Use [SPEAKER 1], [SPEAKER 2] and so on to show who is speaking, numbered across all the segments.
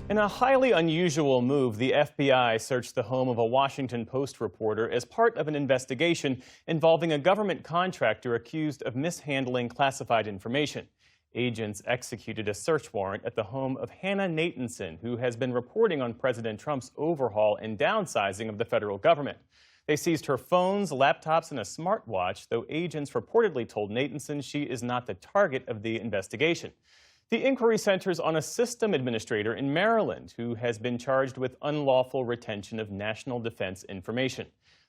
[SPEAKER 1] In a highly unusual move, the FBI searched the home of a Washington Post reporter as part of an investigation involving a government contractor accused of mishandling classified information. Agents executed a search warrant at the home of Hannah Natanson, who has been reporting on President Trump's overhaul and downsizing of the federal government. They seized her phones, laptops, and a smartwatch, though agents reportedly told Natanson she is not the target of the investigation. The inquiry centers on a system administrator in Maryland who has been charged with unlawful retention of national defense information.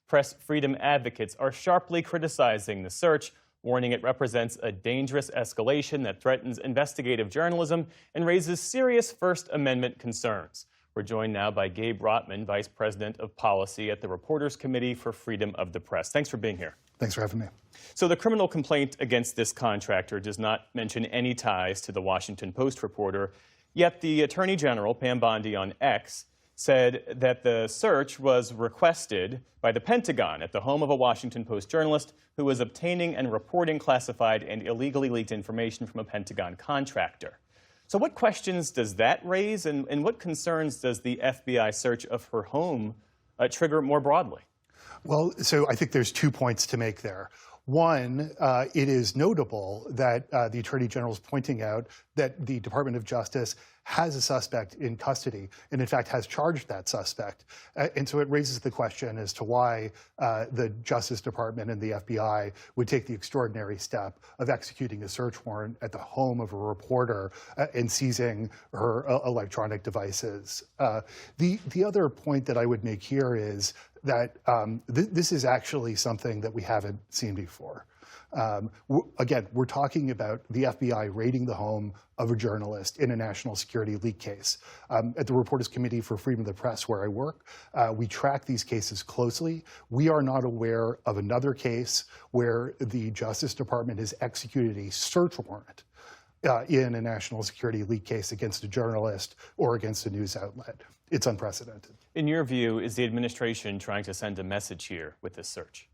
[SPEAKER 1] Press freedom advocates are sharply criticizing the search, warning it represents a dangerous escalation that threatens investigative journalism and raises serious First Amendment concerns. We're joined now by Gabe Rotman, Vice President of Policy at the Reporters Committee for Freedom of the Press. Thanks for being here.
[SPEAKER 2] Thanks for having me.
[SPEAKER 1] So the criminal complaint against this contractor does not mention any ties to the Washington Post reporter, yet the Attorney General, Pam Bondi, on X, said that the search was requested by the Pentagon at the home of a Washington Post journalist who was obtaining and reporting classified and illegally leaked information from a Pentagon contractor. So what questions does that raise, and what concerns does the FBI search of her home trigger more broadly?
[SPEAKER 2] Well, so I think there's 2 points to make there. One, it is notable that the Attorney General is pointing out that the Department of Justice has a suspect in custody and, in fact, has charged that suspect. And so it raises the question as to why the Justice Department and the FBI would take the extraordinary step of executing a search warrant at the home of a reporter and seizing her electronic devices. The other point that I would make here is that this is actually something that we haven't seen before. Again, we're talking about the FBI raiding the home of a journalist in a national security leak case. At the Reporters Committee for Freedom of the Press, where I work, we track these cases closely. We are not aware of another case where the Justice Department has executed a search warrant in a national security leak case against a journalist or against a news outlet. It's unprecedented.
[SPEAKER 1] In your view, is the administration trying to send a message here with this search?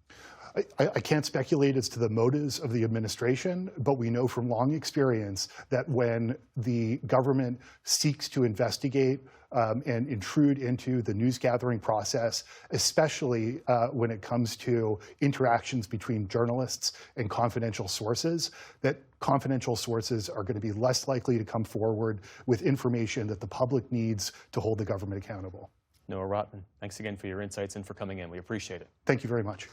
[SPEAKER 2] I can't speculate as to the motives of the administration, but we know from long experience that when the government seeks to investigate and intrude into the news gathering process, especially when it comes to interactions between journalists and confidential sources, that confidential sources are going to be less likely to come forward with information that the public needs to hold the government accountable.
[SPEAKER 1] Noah Rotman, thanks again for your insights and for coming in. We appreciate it.
[SPEAKER 2] Thank you very much.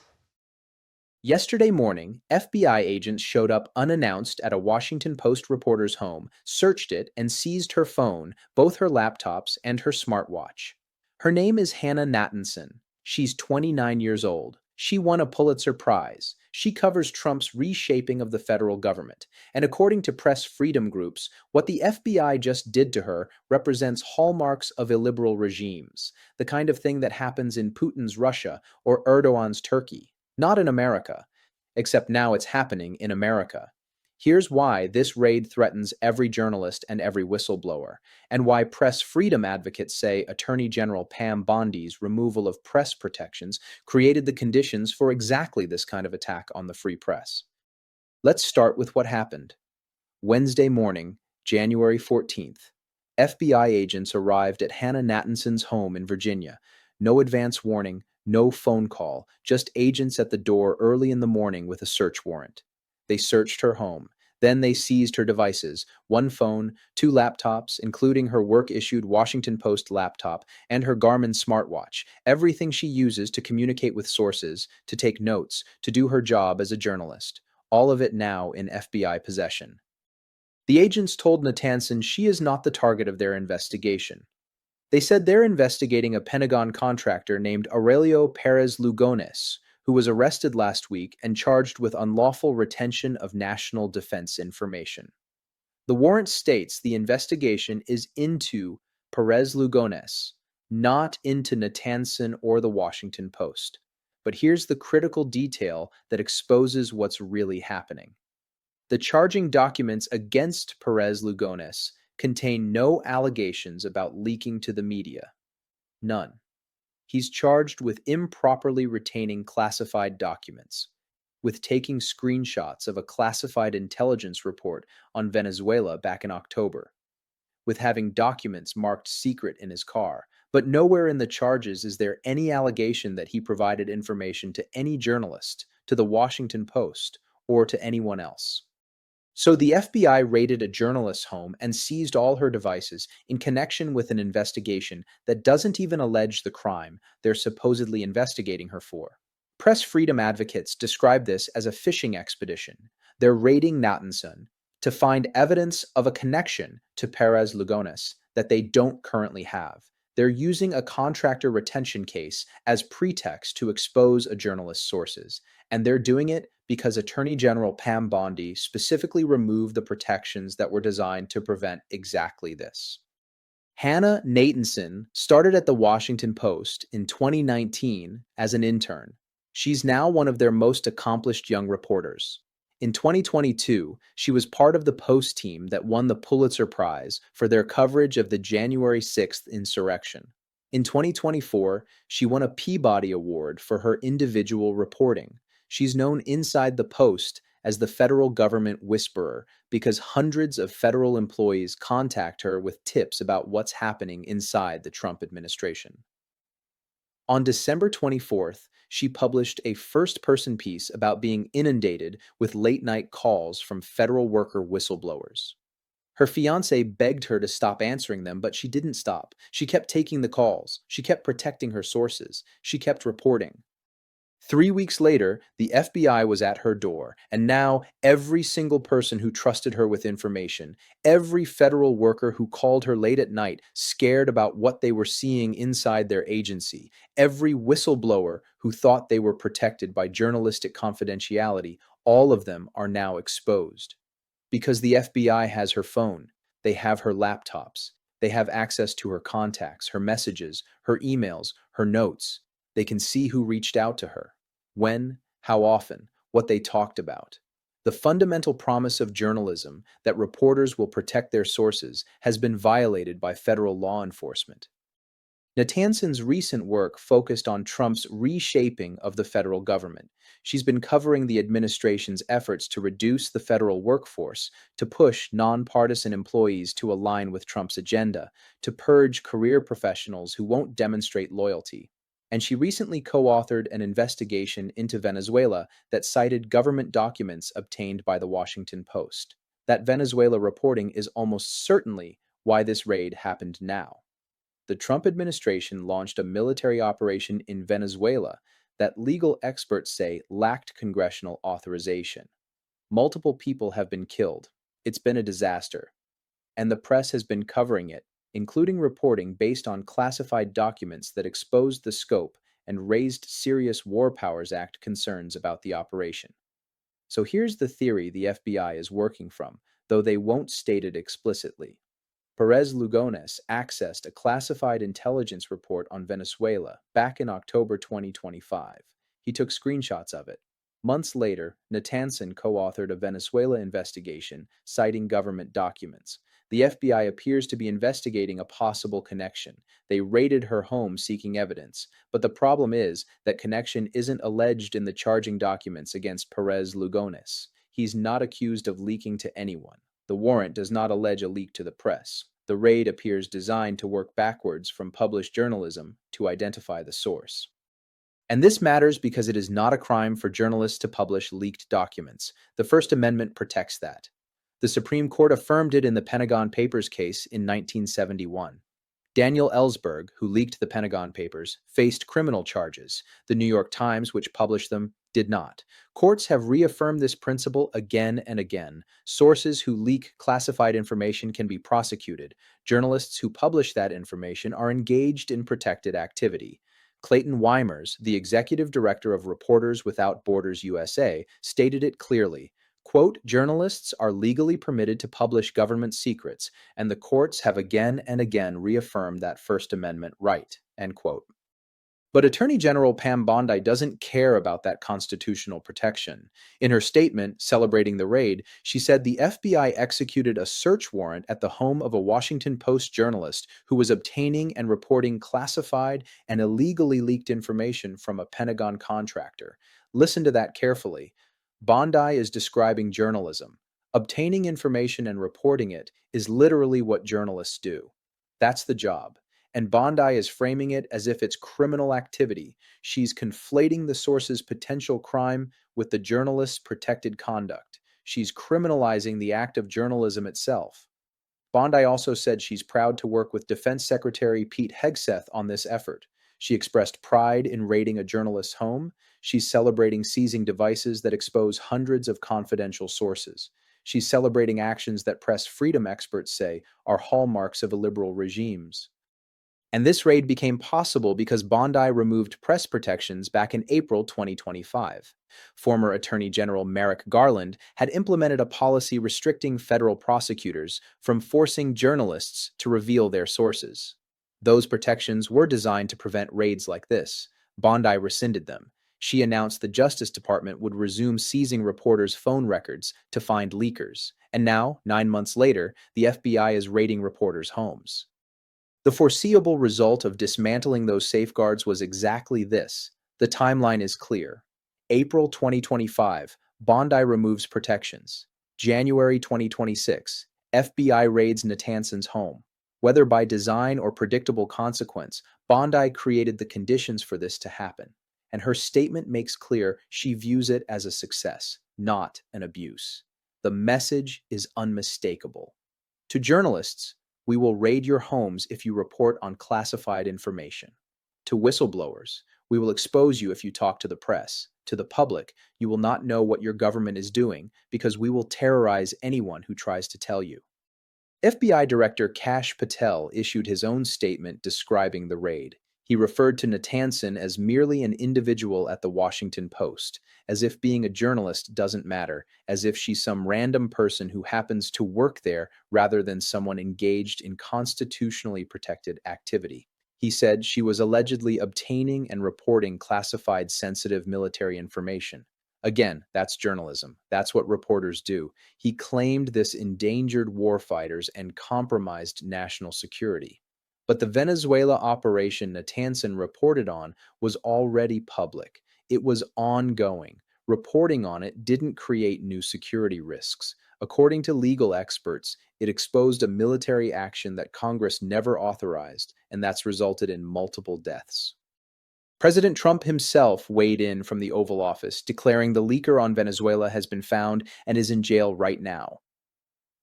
[SPEAKER 3] Yesterday morning, FBI agents showed up unannounced at a Washington Post reporter's home, searched it, and seized her phone, both her laptops and her smartwatch. Her name is Hannah Natanson. She's 29 years old. She won a Pulitzer Prize. She covers Trump's reshaping of the federal government. And according to press freedom groups, what the FBI just did to her represents hallmarks of illiberal regimes, the kind of thing that happens in Putin's Russia or Erdogan's Turkey. Not in America, except now it's happening in America. Here's why this raid threatens every journalist and every whistleblower, and why press freedom advocates say Attorney General Pam Bondi's removal of press protections created the conditions for exactly this kind of attack on the free press. Let's start with what happened. Wednesday morning, January 14th, FBI agents arrived at Hannah Natanson's home in Virginia. No advance warning, no phone call, just agents at the door early in the morning with a search warrant. They searched her home. Then they seized her devices, one phone, two laptops, including her work-issued Washington Post laptop and her Garmin smartwatch, everything she uses to communicate with sources, to take notes, to do her job as a journalist. All of it now in FBI possession. The agents told Natanson she is not the target of their investigation. They said they're investigating a Pentagon contractor named Aurelio Perez Lugones, who was arrested last week and charged with unlawful retention of national defense information. The warrant states the investigation is into Perez Lugones, not into Natanson or the Washington Post. But here's the critical detail that exposes what's really happening. The charging documents against Perez Lugones contain no allegations about leaking to the media. None. He's charged with improperly retaining classified documents, with taking screenshots of a classified intelligence report on Venezuela back in October, with having documents marked secret in his car, but nowhere in the charges is there any allegation that he provided information to any journalist, to the Washington Post, or to anyone else. So the FBI raided a journalist's home and seized all her devices in connection with an investigation that doesn't even allege the crime they're supposedly investigating her for. Press freedom advocates describe this as a fishing expedition. They're raiding Natanson to find evidence of a connection to Perez Lugones that they don't currently have. They're using a contractor retention case as pretext to expose a journalist's sources, and they're doing it because Attorney General Pam Bondi specifically removed the protections that were designed to prevent exactly this. Hannah Natanson started at the Washington Post in 2019 as an intern. She's now one of their most accomplished young reporters. In 2022, she was part of the Post team that won the Pulitzer Prize for their coverage of the January 6th insurrection. In 2024, she won a Peabody Award for her individual reporting. She's known inside the Post as the federal government whisperer because hundreds of federal employees contact her with tips about what's happening inside the Trump administration. On December 24th, she published a first-person piece about being inundated with late-night calls from federal worker whistleblowers. Her fiancé begged her to stop answering them, but she didn't stop. She kept taking the calls. She kept protecting her sources. She kept reporting. 3 weeks later, the FBI was at her door, and now every single person who trusted her with information, every federal worker who called her late at night, scared about what they were seeing inside their agency, every whistleblower who thought they were protected by journalistic confidentiality, all of them are now exposed. Because the FBI has her phone, they have her laptops, they have access to her contacts, her messages, her emails, her notes. They can see who reached out to her, when, how often, what they talked about. The fundamental promise of journalism that reporters will protect their sources has been violated by federal law enforcement. Natanson's recent work focused on Trump's reshaping of the federal government. She's been covering the administration's efforts to reduce the federal workforce, to push nonpartisan employees to align with Trump's agenda, to purge career professionals who won't demonstrate loyalty. And she recently co-authored an investigation into Venezuela that cited government documents obtained by the Washington Post. That Venezuela reporting is almost certainly why this raid happened now. The Trump administration launched a military operation in Venezuela that legal experts say lacked congressional authorization. Multiple people have been killed. It's been a disaster. And the press has been covering it, including reporting based on classified documents that exposed the scope and raised serious War Powers Act concerns about the operation. So here's the theory the FBI is working from, though they won't state it explicitly. Perez Lugones accessed a classified intelligence report on Venezuela back in October 2025. He took screenshots of it. Months later, Natanson co-authored a Venezuela investigation citing government documents. The FBI appears to be investigating a possible connection. They raided her home seeking evidence, but the problem is that connection isn't alleged in the charging documents against Perez Lugones. He's not accused of leaking to anyone. The warrant does not allege a leak to the press. The raid appears designed to work backwards from published journalism to identify the source. And this matters because it is not a crime for journalists to publish leaked documents. The First Amendment protects that. The Supreme Court affirmed it in the Pentagon Papers case in 1971. Daniel Ellsberg, who leaked the Pentagon Papers, faced criminal charges. The New York Times, which published them, did not. Courts have reaffirmed this principle again and again. Sources who leak classified information can be prosecuted. Journalists who publish that information are engaged in protected activity. Clayton Weimers, the executive director of Reporters Without Borders USA, stated it clearly. Quote, journalists are legally permitted to publish government secrets, and the courts have again and again reaffirmed that First Amendment right, end quote. But Attorney General Pam Bondi doesn't care about that constitutional protection. In her statement celebrating the raid, she said the FBI executed a search warrant at the home of a Washington Post journalist who was obtaining and reporting classified and illegally leaked information from a Pentagon contractor. Listen to that carefully. Bondi is describing journalism, Obtaining information and reporting it is literally what journalists do. That's the job. And Bondi is framing it as if it's criminal activity. She's conflating the source's potential crime with the journalist's protected conduct. She's criminalizing the act of journalism itself. Bondi also said she's proud to work with Defense Secretary Pete Hegseth on this effort. She expressed pride in raiding a journalist's home. She's celebrating seizing devices that expose hundreds of confidential sources. She's celebrating actions that press freedom experts say are hallmarks of illiberal regimes. And this raid became possible because Bondi removed press protections back in April 2025. Former Attorney General Merrick Garland had implemented a policy restricting federal prosecutors from forcing journalists to reveal their sources. Those protections were designed to prevent raids like this. Bondi rescinded them. She announced the Justice Department would resume seizing reporters' phone records to find leakers. And now, 9 months later, the FBI is raiding reporters' homes. The foreseeable result of dismantling those safeguards was exactly this. The timeline is clear. April 2025, Bondi removes protections. January 2026, FBI raids Natanson's home. Whether by design or predictable consequence, Bondi created the conditions for this to happen. And her statement makes clear she views it as a success, not an abuse. The message is unmistakable. To journalists, we will raid your homes if you report on classified information. To whistleblowers, we will expose you if you talk to the press. To the public, you will not know what your government is doing because we will terrorize anyone who tries to tell you. FBI Director Kash Patel issued his own statement describing the raid. He referred to Natanson as merely an individual at the Washington Post, as if being a journalist doesn't matter, as if she's some random person who happens to work there rather than someone engaged in constitutionally protected activity. He said she was allegedly obtaining and reporting classified sensitive military information. Again, that's journalism. That's what reporters do. He claimed this endangered warfighters and compromised national security. But the Venezuela operation Natanson reported on was already public. It was ongoing. Reporting on it didn't create new security risks. According to legal experts, it exposed a military action that Congress never authorized, and that's resulted in multiple deaths. President Trump himself weighed in from the Oval Office, declaring the leaker on Venezuela has been found and is in jail right now.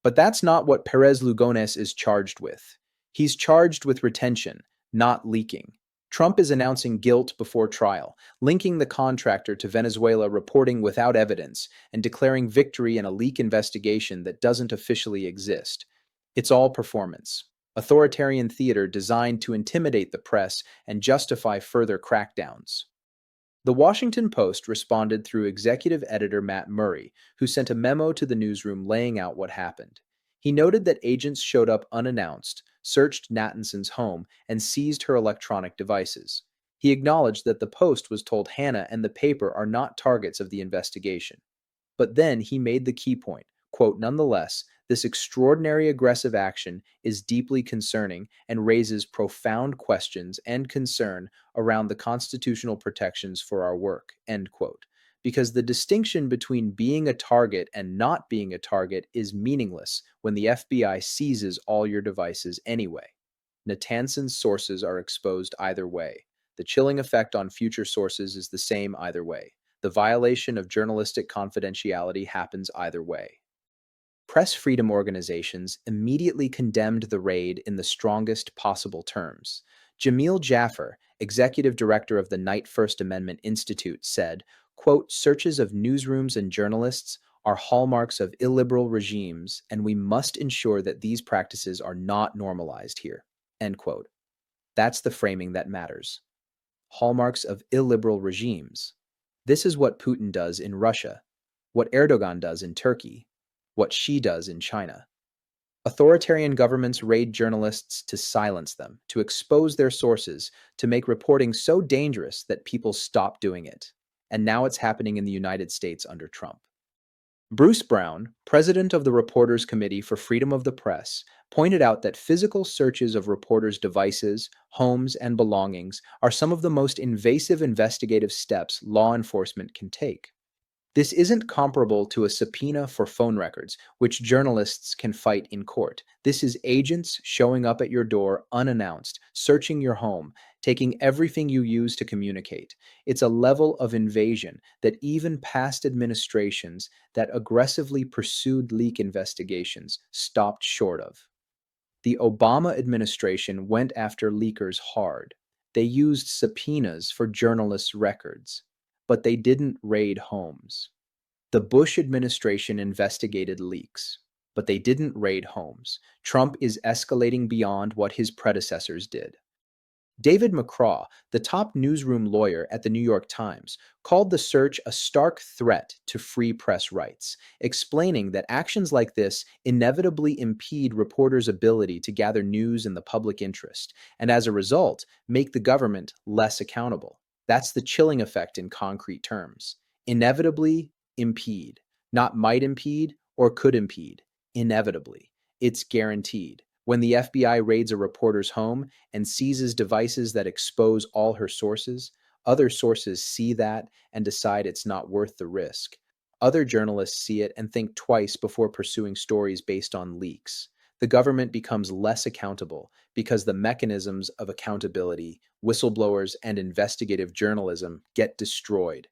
[SPEAKER 3] But that's not what Perez Lugones is charged with. He's charged with retention, not leaking. Trump is announcing guilt before trial, linking the contractor to Venezuela reporting without evidence and declaring victory in a leak investigation that doesn't officially exist. It's all performance. Authoritarian theater designed to intimidate the press and justify further crackdowns. The Washington Post responded through executive editor Matt Murray, who sent a memo to the newsroom laying out what happened. He noted that agents showed up unannounced, searched Natanson's home, and seized her electronic devices. He acknowledged that the Post was told Hannah and the paper are not targets of the investigation. But then he made the key point, quote, "Nonetheless, this extraordinary aggressive action is deeply concerning and raises profound questions and concern around the constitutional protections for our work," end quote. Because the distinction between being a target and not being a target is meaningless when the FBI seizes all your devices anyway. Natanson's sources are exposed either way. The chilling effect on future sources is the same either way. The violation of journalistic confidentiality happens either way. Press freedom organizations immediately condemned the raid in the strongest possible terms. Jamil Jaffer, executive director of the Knight First Amendment Institute, said, quote, "Searches of newsrooms and journalists are hallmarks of illiberal regimes, and we must ensure that these practices are not normalized here," end quote. That's the framing that matters. Hallmarks of illiberal regimes. This is what Putin does in Russia, what Erdogan does in Turkey, what Xi does in China. Authoritarian governments raid journalists to silence them, to expose their sources, to make reporting so dangerous that people stop doing it. And now it's happening in the United States under Trump. Bruce Brown, president of the Reporters Committee for Freedom of the Press, pointed out that physical searches of reporters' devices, homes, and belongings are some of the most invasive investigative steps law enforcement can take. This isn't comparable to a subpoena for phone records, which journalists can fight in court. This is agents showing up at your door unannounced, searching your home, taking everything you use to communicate. It's a level of invasion that even past administrations that aggressively pursued leak investigations stopped short of. The Obama administration went after leakers hard. They used subpoenas for journalists' records, but they didn't raid homes. The Bush administration investigated leaks, but they didn't raid homes. Trump is escalating beyond what his predecessors did. David McCraw, the top newsroom lawyer at the New York Times, called the search a stark threat to free press rights, explaining that actions like this inevitably impede reporters' ability to gather news in the public interest, and as a result, make the government less accountable. That's the chilling effect in concrete terms. Inevitably impede, not might impede or could impede. Inevitably. It's guaranteed. When the FBI raids a reporter's home and seizes devices that expose all her sources, other sources see that and decide it's not worth the risk. Other journalists see it and think twice before pursuing stories based on leaks. The government becomes less accountable because the mechanisms of accountability, whistleblowers, and investigative journalism get destroyed.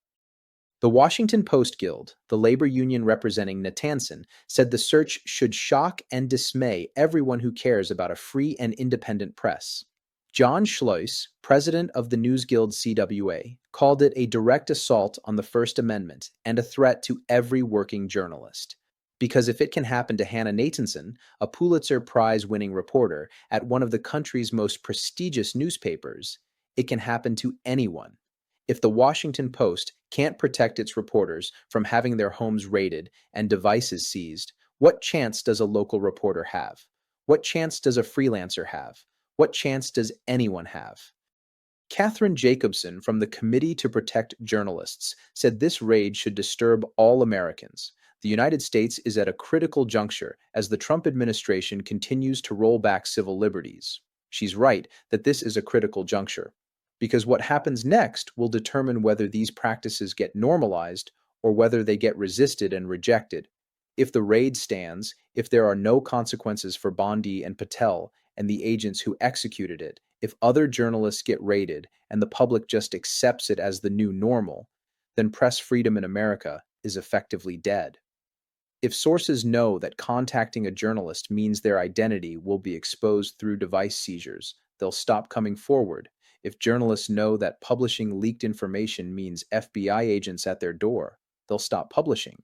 [SPEAKER 3] The Washington Post Guild, the labor union representing Natanson, said the search should shock and dismay everyone who cares about a free and independent press. John Schlois, president of the News Guild CWA, called it a direct assault on the First Amendment and a threat to every working journalist. Because if it can happen to Hannah Natanson, a Pulitzer Prize winning reporter at one of the country's most prestigious newspapers, it can happen to anyone. If the Washington Post can't protect its reporters from having their homes raided and devices seized, what chance does a local reporter have? What chance does a freelancer have? What chance does anyone have? Catherine Jacobson from the Committee to Protect Journalists said this raid should disturb all Americans. The United States is at a critical juncture as the Trump administration continues to roll back civil liberties. She's right that this is a critical juncture, because what happens next will determine whether these practices get normalized or whether they get resisted and rejected. If the raid stands, if there are no consequences for Bondi and Patel and the agents who executed it, if other journalists get raided and the public just accepts it as the new normal, then press freedom in America is effectively dead. If sources know that contacting a journalist means their identity will be exposed through device seizures, they'll stop coming forward. If journalists know that publishing leaked information means FBI agents at their door, they'll stop publishing.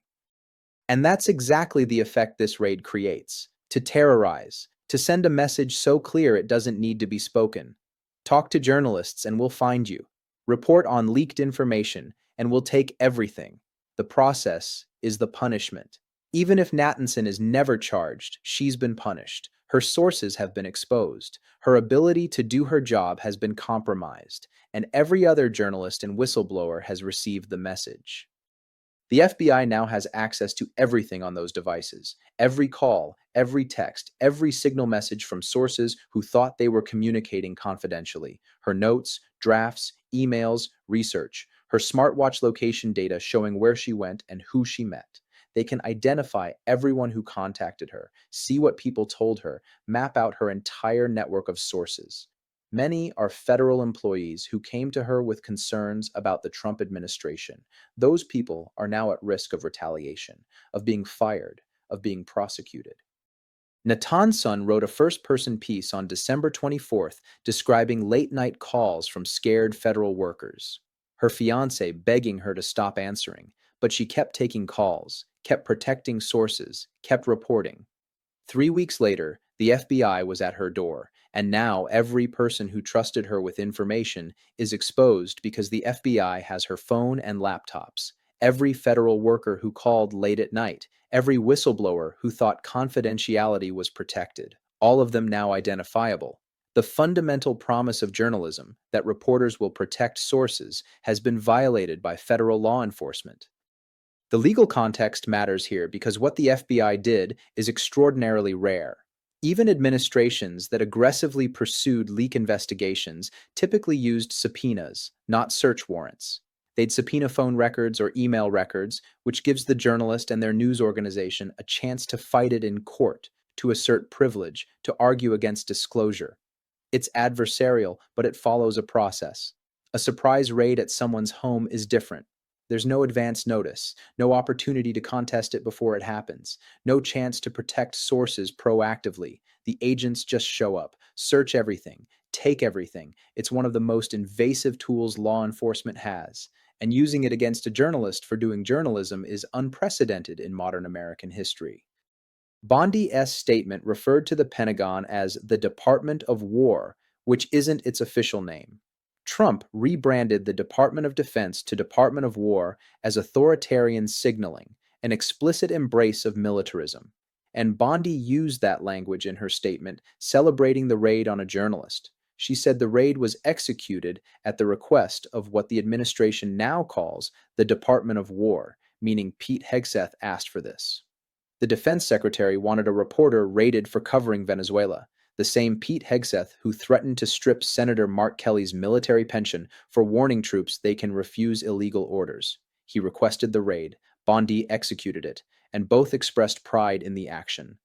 [SPEAKER 3] And that's exactly the effect this raid creates: to terrorize, to send a message so clear it doesn't need to be spoken. Talk to journalists and we'll find you. Report on leaked information and we'll take everything. The process is the punishment. Even if Natanson is never charged, she's been punished. Her sources have been exposed. Her ability to do her job has been compromised, and every other journalist and whistleblower has received the message. The FBI now has access to everything on those devices. Every call, every text, every signal message from sources who thought they were communicating confidentially. Her notes, drafts, emails, research. Her smartwatch location data showing where she went and who she met. They can identify everyone who contacted her, see what people told her, map out her entire network of sources. Many are federal employees who came to her with concerns about the Trump administration. Those people are now at risk of retaliation, of being fired, of being prosecuted. Natanson wrote a first-person piece on December 24th describing late-night calls from scared federal workers. Her fiancé begging her to stop answering, but she kept taking calls, kept protecting sources, kept reporting. 3 weeks later, the FBI was at her door, and now every person who trusted her with information is exposed because the FBI has her phone and laptops. Every federal worker who called late at night, every whistleblower who thought confidentiality was protected, all of them now identifiable. The fundamental promise of journalism, that reporters will protect sources, has been violated by federal law enforcement. The legal context matters here because what the FBI did is extraordinarily rare. Even administrations that aggressively pursued leak investigations typically used subpoenas, not search warrants. They'd subpoena phone records or email records, which gives the journalist and their news organization a chance to fight it in court, to assert privilege, to argue against disclosure. It's adversarial, but it follows a process. A surprise raid at someone's home is different. There's no advance notice, no opportunity to contest it before it happens, no chance to protect sources proactively. The agents just show up, search everything, take everything. It's one of the most invasive tools law enforcement has, and using it against a journalist for doing journalism is unprecedented in modern American history. Bondi's statement referred to the Pentagon as the Department of War, which isn't its official name. Trump rebranded the Department of Defense to Department of War as authoritarian signaling, an explicit embrace of militarism. And Bondi used that language in her statement, celebrating the raid on a journalist. She said the raid was executed at the request of what the administration now calls the Department of War, meaning Pete Hegseth asked for this. The defense secretary wanted a reporter raided for covering Venezuela, the same Pete Hegseth who threatened to strip Senator Mark Kelly's military pension for warning troops they can refuse illegal orders. He requested the raid, Bondi executed it, and both expressed pride in the action.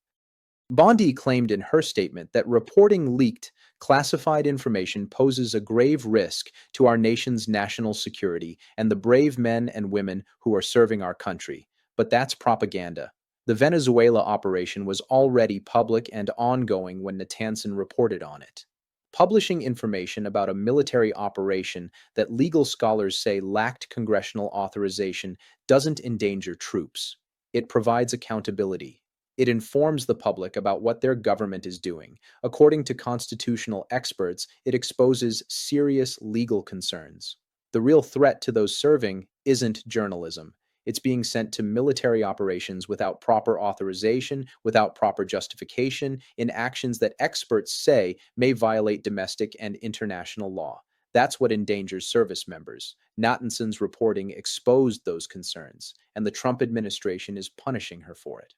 [SPEAKER 3] Bondi claimed in her statement that reporting leaked, classified information poses a grave risk to our nation's national security and the brave men and women who are serving our country. But that's propaganda. The Venezuela operation was already public and ongoing when Natanson reported on it. Publishing information about a military operation that legal scholars say lacked congressional authorization doesn't endanger troops. It provides accountability. It informs the public about what their government is doing. According to constitutional experts, it exposes serious legal concerns. The real threat to those serving isn't journalism. It's being sent to military operations without proper authorization, without proper justification, in actions that experts say may violate domestic and international law. That's what endangers service members. Natanson's reporting exposed those concerns, and the Trump administration is punishing her for it.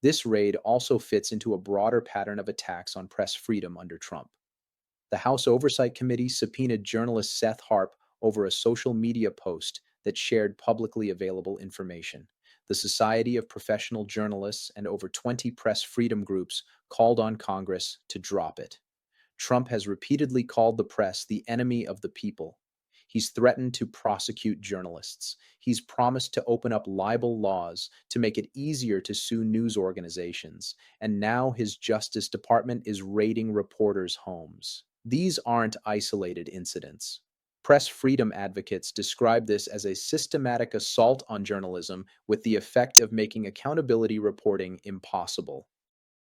[SPEAKER 3] This raid also fits into a broader pattern of attacks on press freedom under Trump. The House Oversight Committee subpoenaed journalist Seth Harp over a social media post that shared publicly available information. The Society of Professional Journalists and over 20 press freedom groups called on Congress to drop it. Trump has repeatedly called the press the enemy of the people. He's threatened to prosecute journalists. He's promised to open up libel laws to make it easier to sue news organizations. And now his Justice Department is raiding reporters' homes. These aren't isolated incidents. Press freedom advocates describe this as a systematic assault on journalism with the effect of making accountability reporting impossible.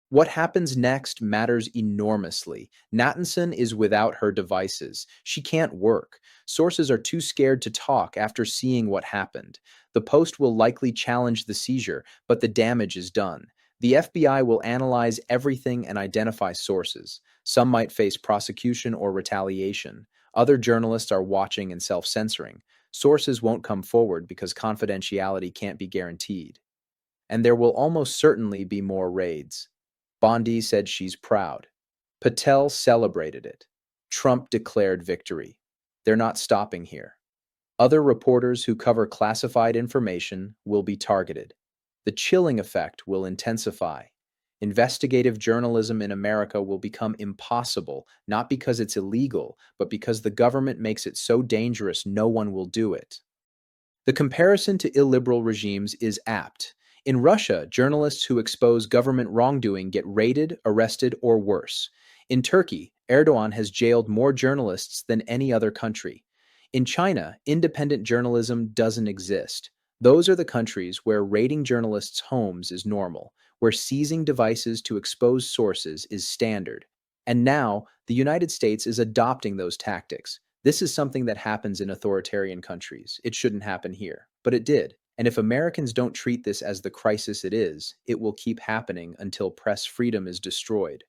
[SPEAKER 3] What happens next matters enormously. Natanson is without her devices. She can't work. Sources are too scared to talk after seeing what happened. The Post will likely challenge the seizure, but the damage is done. The FBI will analyze everything and identify sources. Some might face prosecution or retaliation. Other journalists are watching and self-censoring. Sources won't come forward because confidentiality can't be guaranteed. And there will almost certainly be more raids. Bondi said she's proud. Patel celebrated it. Trump declared victory. They're not stopping here. Other reporters who cover classified information will be targeted. The chilling effect will intensify. Investigative journalism in America will become impossible, not because it's illegal, but because the government makes it so dangerous no one will do it. The comparison to illiberal regimes is apt. In Russia, journalists who expose government wrongdoing get raided, arrested, or worse. In Turkey, Erdogan has jailed more journalists than any other country. In China, independent journalism doesn't exist. Those are the countries where raiding journalists' homes is normal, where seizing devices to expose sources is standard. And now, the United States is adopting those tactics. This is something that happens in authoritarian countries. It shouldn't happen here, but it did. And if Americans don't treat this as the crisis it is, it will keep happening until press freedom is destroyed.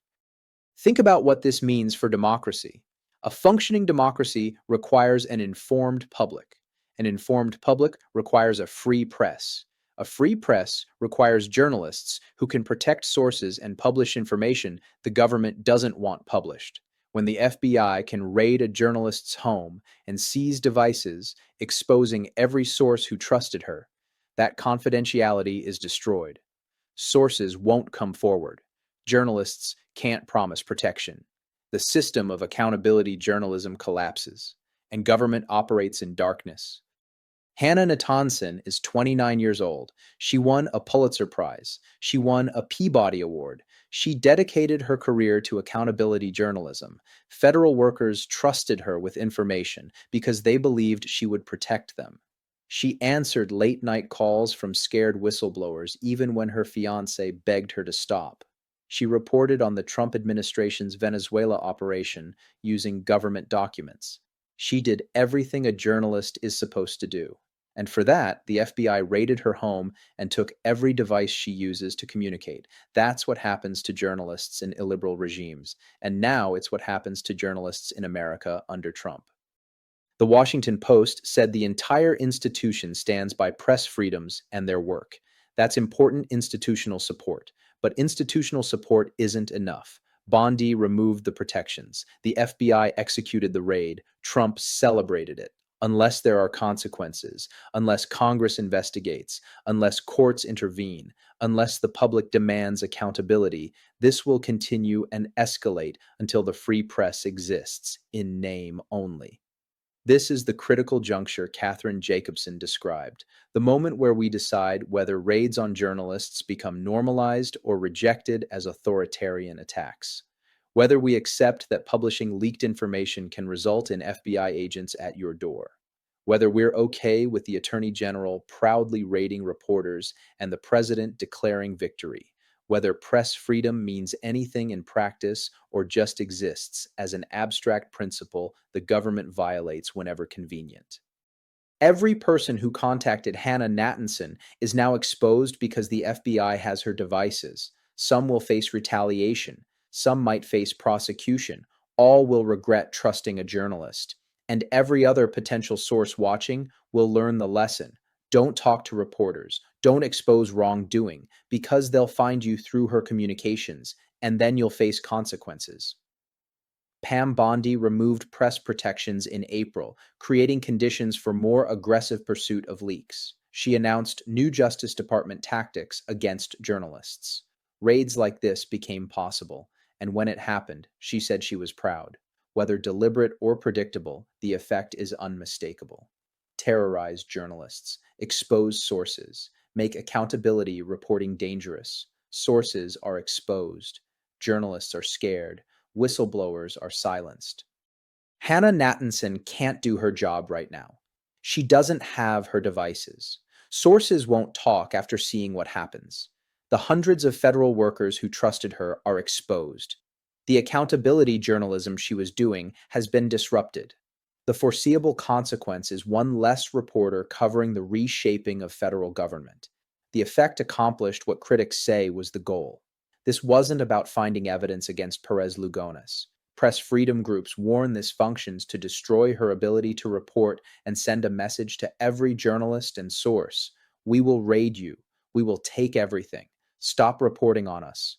[SPEAKER 3] Think about what this means for democracy. A functioning democracy requires an informed public. An informed public requires a free press. A free press requires journalists who can protect sources and publish information the government doesn't want published. When the FBI can raid a journalist's home and seize devices, exposing every source who trusted her, that confidentiality is destroyed. Sources won't come forward. Journalists can't promise protection. The system of accountability journalism collapses, and government operates in darkness. Hannah Natanson is 29 years old. She won a Pulitzer Prize. She won a Peabody Award. She dedicated her career to accountability journalism. Federal workers trusted her with information because they believed she would protect them. She answered late-night calls from scared whistleblowers even when her fiancé begged her to stop. She reported on the Trump administration's Venezuela operation using government documents. She did everything a journalist is supposed to do. And for that, the FBI raided her home and took every device she uses to communicate. That's what happens to journalists in illiberal regimes. And now it's what happens to journalists in America under Trump. The Washington Post said the entire institution stands by press freedoms and their work. That's important institutional support. But institutional support isn't enough. Bondi removed the protections. The FBI executed the raid. Trump celebrated it. Unless there are consequences, unless Congress investigates, unless courts intervene, unless the public demands accountability, this will continue and escalate until the free press exists, in name only. This is the critical juncture Katherine Jacobson described, the moment where we decide whether raids on journalists become normalized or rejected as authoritarian attacks. Whether we accept that publishing leaked information can result in FBI agents at your door. Whether we're okay with the Attorney General proudly raiding reporters and the President declaring victory. Whether press freedom means anything in practice or just exists as an abstract principle the government violates whenever convenient. Every person who contacted Hannah Natanson is now exposed because the FBI has her devices. Some will face retaliation. Some might face prosecution. All will regret trusting a journalist. And every other potential source watching will learn the lesson. Don't talk to reporters. Don't expose wrongdoing, because they'll find you through her communications, and then you'll face consequences. Pam Bondi removed press protections in April, creating conditions for more aggressive pursuit of leaks. She announced new Justice Department tactics against journalists. Raids like this became possible, and when it happened, she said she was proud. Whether deliberate or predictable, the effect is unmistakable. Terrorize journalists, expose sources, make accountability reporting dangerous. Sources are exposed. Journalists are scared. Whistleblowers are silenced. Hannah Natanson can't do her job right now. She doesn't have her devices. Sources won't talk after seeing what happens. The hundreds of federal workers who trusted her are exposed. The accountability journalism she was doing has been disrupted. The foreseeable consequence is one less reporter covering the reshaping of federal government. The effect accomplished what critics say was the goal. This wasn't about finding evidence against Perez Lugones. Press freedom groups warn this functions to destroy her ability to report and send a message to every journalist and source. We will raid you. We will take everything. Stop reporting on us.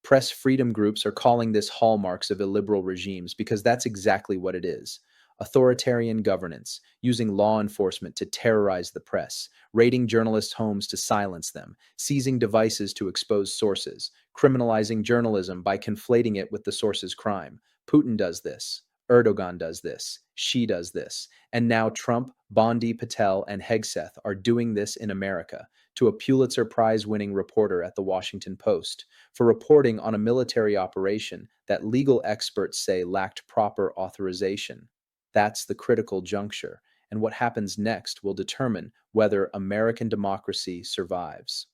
[SPEAKER 3] Press freedom groups are calling this hallmarks of illiberal regimes because that's exactly what it is. Authoritarian governance, using law enforcement to terrorize the press, raiding journalists' homes to silence them, seizing devices to expose sources, criminalizing journalism by conflating it with the source's crime. Putin does this. Erdogan does this. She does this. And now Trump, Bondi, Patel, and Hegseth are doing this in America to a Pulitzer Prize winning reporter at the Washington Post for reporting on a military operation that legal experts say lacked proper authorization. That's the critical juncture, and what happens next will determine whether American democracy survives.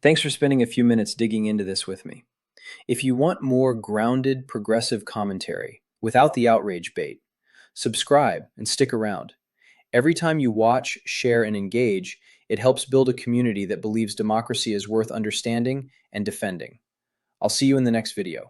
[SPEAKER 4] Thanks for spending a few minutes digging into this with me. If you want more grounded, progressive commentary without the outrage bait, subscribe and stick around. Every time you watch, share, and engage, it helps build a community that believes democracy is worth understanding and defending. I'll see you in the next video.